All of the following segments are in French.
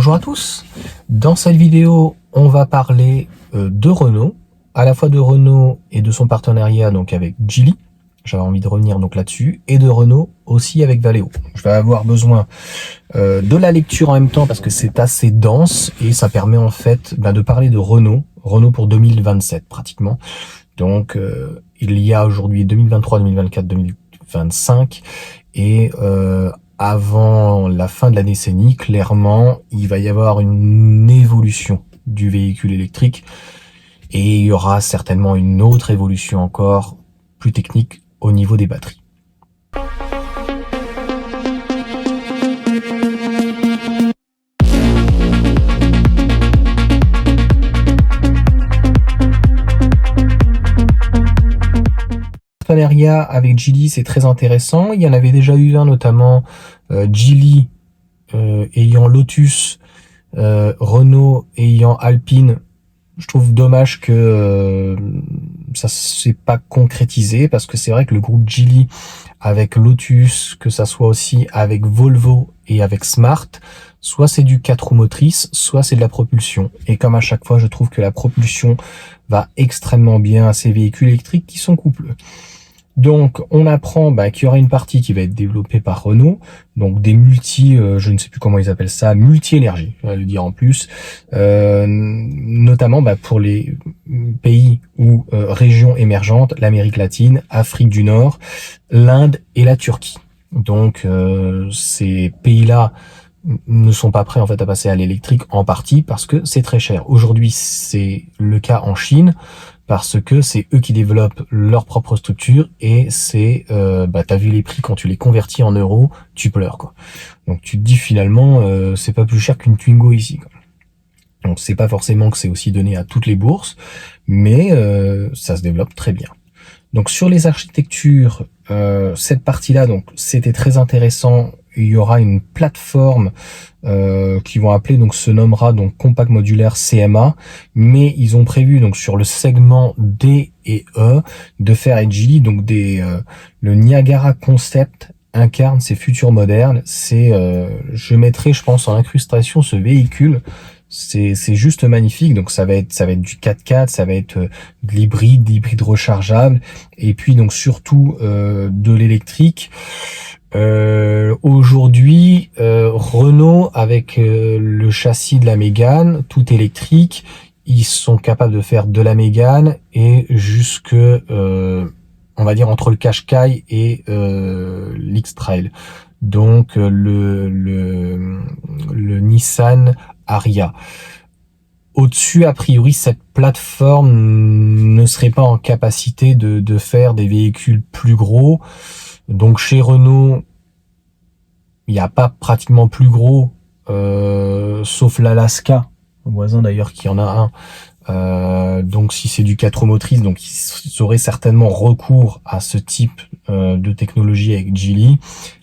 Bonjour à tous. Dans cette vidéo, on va parler de Renault, à la fois de Renault et de son partenariat donc avec Geely. J'avais envie de revenir donc là-dessus, et de Renault aussi avec Valeo. Je vais avoir besoin de la lecture en même temps parce que c'est assez dense et ça permet en fait de parler de Renault pour 2027 pratiquement. Donc il y a aujourd'hui 2023, 2024, 2025 et avant la fin de la décennie, clairement, il va y avoir une évolution du véhicule électrique et il y aura certainement une autre évolution encore plus technique au niveau des batteries. Partenariat avec Geely, c'est très intéressant. Il y en avait déjà eu un, notamment Geely ayant Lotus, Renault ayant Alpine. Je trouve dommage que ça s'est pas concrétisé, parce que c'est vrai que le groupe Geely avec Lotus, que ça soit aussi avec Volvo et avec Smart, soit c'est du 4 roues motrices, soit c'est de la propulsion. Et comme à chaque fois, je trouve que la propulsion va extrêmement bien à ces véhicules électriques qui sont coupleux. Donc, on apprend qu'il y aura une partie qui va être développée par Renault, donc des je ne sais plus comment ils appellent ça, multi-énergie, je vais le dire en plus, notamment pour les pays ou régions émergentes, l'Amérique latine, Afrique du Nord, l'Inde et la Turquie. Donc, ces pays-là ne sont pas prêts en fait à passer à l'électrique, en partie parce que c'est très cher. Aujourd'hui, c'est le cas en Chine, parce que c'est eux qui développent leur propre structure et c'est, t'as vu les prix quand tu les convertis en euros, tu pleures quoi. Donc tu te dis finalement, c'est pas plus cher qu'une Twingo ici, quoi. Donc c'est pas forcément que c'est aussi donné à toutes les bourses, mais ça se développe très bien. Donc sur les architectures, cette partie-là, donc c'était très intéressant. Il y aura une plateforme qui vont appeler, donc se nommera donc Compact Modulaire CMA, mais ils ont prévu donc sur le segment D et E de faire avec Geely donc le Niagara Concept incarne ces futurs modernes. C'est je mettrai, je pense, en incrustation ce véhicule. C'est juste magnifique. Donc ça va être du 4x4, ça va être de l'hybride rechargeable, et puis donc surtout de l'électrique. Aujourd'hui, Renault avec le châssis de la Mégane, tout électrique, ils sont capables de faire de la Mégane et jusque on va dire entre le Qashqai et l'X-Trail. Donc le Nissan Ariya. Au-dessus, a priori, cette plateforme ne serait pas en capacité de faire des véhicules plus gros. Donc chez Renault, il n'y a pas pratiquement plus gros, sauf l'Alaska, mon voisin d'ailleurs qui en a un. Donc si c'est du 4 roues motrices, donc ils auraient certainement recours à ce type de technologie avec Geely.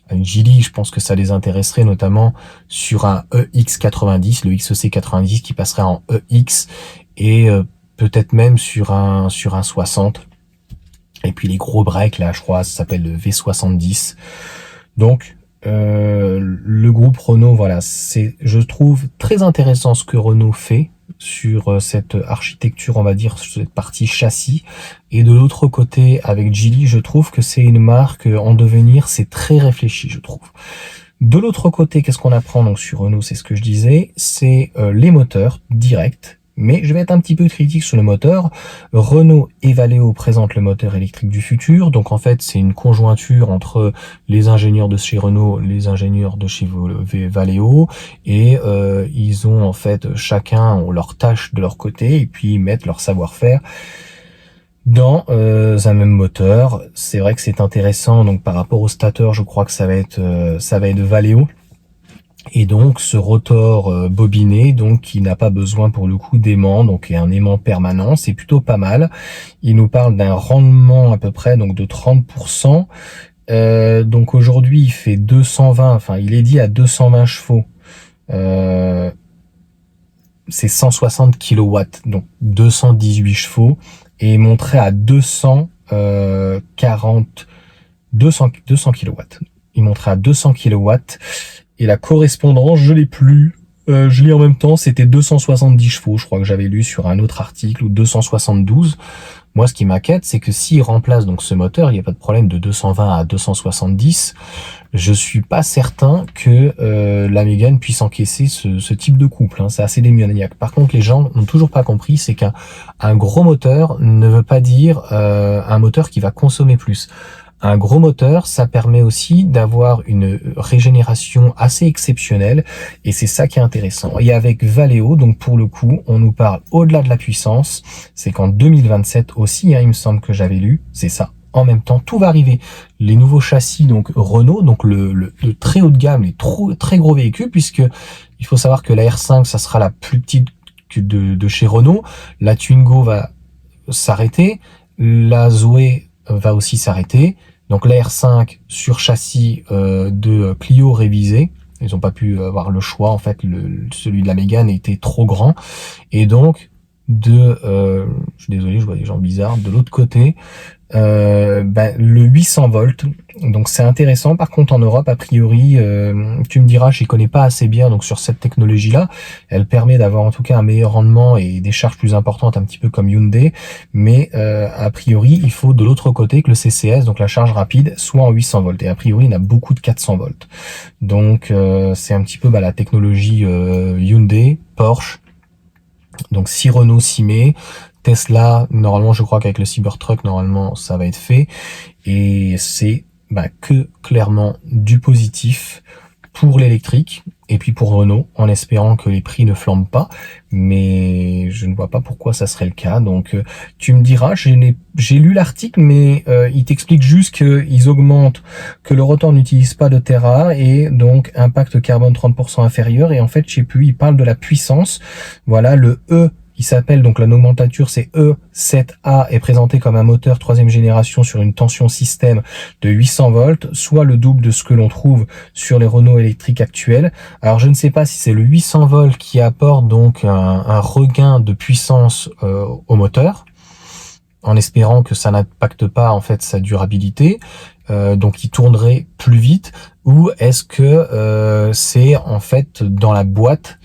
Avec Geely, je pense que ça les intéresserait notamment sur un EX90, le XEC90 qui passerait en EX, et peut-être même sur un 60. Et puis les gros breaks, là, je crois, ça s'appelle le V70. Donc, le groupe Renault, voilà, c'est, je trouve, très intéressant ce que Renault fait sur cette architecture, on va dire, sur cette partie châssis. Et de l'autre côté, avec Geely, je trouve que c'est une marque en devenir, c'est très réfléchi, je trouve. De l'autre côté, qu'est-ce qu'on apprend donc sur Renault? C'est ce que je disais, c'est les moteurs directs. Mais je vais être un petit peu critique sur le moteur. Renault et Valeo présentent le moteur électrique du futur. Donc en fait, c'est une conjointure entre les ingénieurs de chez Renault, les ingénieurs de chez Valeo. Et ils ont en fait chacun ont leur tâche de leur côté et puis ils mettent leur savoir-faire dans un même moteur. C'est vrai que c'est intéressant. Donc par rapport au stateur, je crois que ça va être Valeo. Et donc ce rotor bobiné, donc qui n'a pas besoin pour le coup d'aimant, donc un aimant permanent, c'est plutôt pas mal. Il nous parle d'un rendement à peu près donc de 30%. Donc aujourd'hui il fait 220, enfin il est dit à 220 chevaux. C'est 160 kW, donc 218 chevaux, et montré à 200 kW. Il montrait à 200 kW. Et la correspondance, je l'ai plus. Je lis en même temps, c'était 270 chevaux, je crois que j'avais lu sur un autre article, ou 272. Moi, ce qui m'inquiète, c'est que s'il remplace donc ce moteur, il n'y a pas de problème de 220 à 270. Je suis pas certain que la Mégane puisse encaisser ce type de couple. Hein. C'est assez démoniaque. Par contre, les gens n'ont toujours pas compris, c'est qu'un gros moteur ne veut pas dire un moteur qui va consommer plus. Un gros moteur, ça permet aussi d'avoir une régénération assez exceptionnelle et c'est ça qui est intéressant. Et avec Valeo, donc pour le coup, on nous parle au-delà de la puissance, c'est qu'en 2027 aussi, hein, il me semble que j'avais lu, c'est ça. En même temps, tout va arriver. Les nouveaux châssis, donc Renault, donc le très haut de gamme, les très gros véhicules, puisque il faut savoir que la R5, ça sera la plus petite que de chez Renault. La Twingo va s'arrêter. La Zoé va aussi s'arrêter. Donc la R5 sur châssis de Clio révisé. Ils n'ont pas pu avoir le choix. En fait, celui de la Mégane était trop grand. Et donc, je suis désolé, je vois des gens bizarres. De l'autre côté, le 800 volts, donc c'est intéressant. Par contre en Europe, a priori, tu me diras, je n'y connais pas assez bien, donc sur cette technologie là, elle permet d'avoir en tout cas un meilleur rendement et des charges plus importantes, un petit peu comme Hyundai, mais a priori il faut de l'autre côté que le CCS, donc la charge rapide, soit en 800 volts, et a priori il y en a beaucoup de 400 volts, donc c'est un petit peu la technologie Hyundai, Porsche. Donc si Renault s'y met, Tesla, normalement je crois qu'avec le Cybertruck, normalement ça va être fait. Et c'est que clairement du positif pour l'électrique et puis pour Renault, en espérant que les prix ne flambent pas. Mais je ne vois pas pourquoi ça serait le cas. Donc tu me diras, j'ai lu l'article, mais il t'explique juste qu'ils augmentent, que le rotor n'utilise pas de terre rare et donc impact carbone 30% inférieur. Et en fait, je sais plus, il parle de la puissance. Voilà, le E, il s'appelle, donc la nomenclature c'est E7A, est présenté comme un moteur 3e génération sur une tension système de 800 volts, soit le double de ce que l'on trouve sur les Renault électriques actuels. Alors je ne sais pas si c'est le 800 volts qui apporte donc un regain de puissance au moteur, en espérant que ça n'impacte pas en fait sa durabilité, donc il tournerait plus vite, ou est-ce que c'est en fait dans la boîte,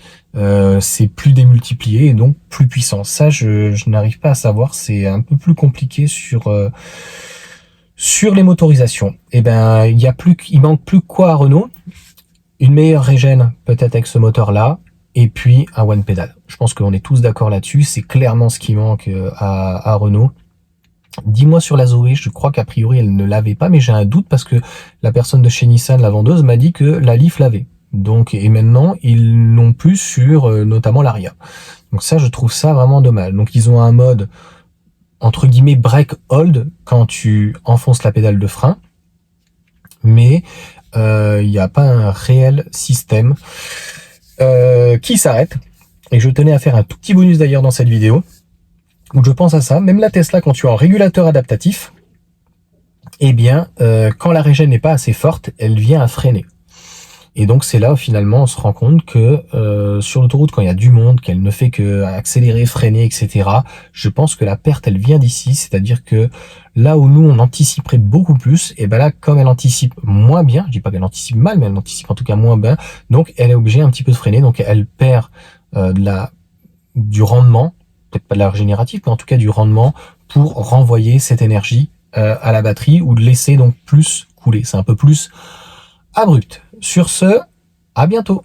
c'est plus démultiplié et donc plus puissant. Ça, je n'arrive pas à savoir. C'est un peu plus compliqué sur les motorisations. Et il manque plus que quoi à Renault? Une meilleure régène peut-être avec ce moteur-là, et puis un one pedal. Je pense qu'on est tous d'accord là-dessus. C'est clairement ce qui manque à Renault. Dis-moi sur la Zoé, je crois qu'a priori elle ne l'avait pas, mais j'ai un doute parce que la personne de chez Nissan, la vendeuse, m'a dit que la Leaf l'avait. Donc, et maintenant, ils l'ont plus sur notamment l'Aria. Donc ça, je trouve ça vraiment dommage. Donc ils ont un mode, entre guillemets, break hold, quand tu enfonces la pédale de frein, mais il n'y a pas un réel système qui s'arrête. Et je tenais à faire un tout petit bonus d'ailleurs dans cette vidéo, où je pense à ça. Même la Tesla, quand tu as un régulateur adaptatif, eh bien, quand la régène n'est pas assez forte, elle vient à freiner. Et donc c'est là où finalement on se rend compte que sur l'autoroute, quand il y a du monde, qu'elle ne fait que accélérer, freiner, etc., je pense que la perte elle vient d'ici, c'est-à-dire que là où nous on anticiperait beaucoup plus, et là comme elle anticipe moins bien, je dis pas qu'elle anticipe mal, mais elle anticipe en tout cas moins bien, donc elle est obligée un petit peu de freiner, donc elle perd du rendement, peut-être pas de la régénérative, mais en tout cas du rendement pour renvoyer cette énergie à la batterie, ou de laisser donc plus couler. C'est un peu plus abrupt. Sur ce, à bientôt.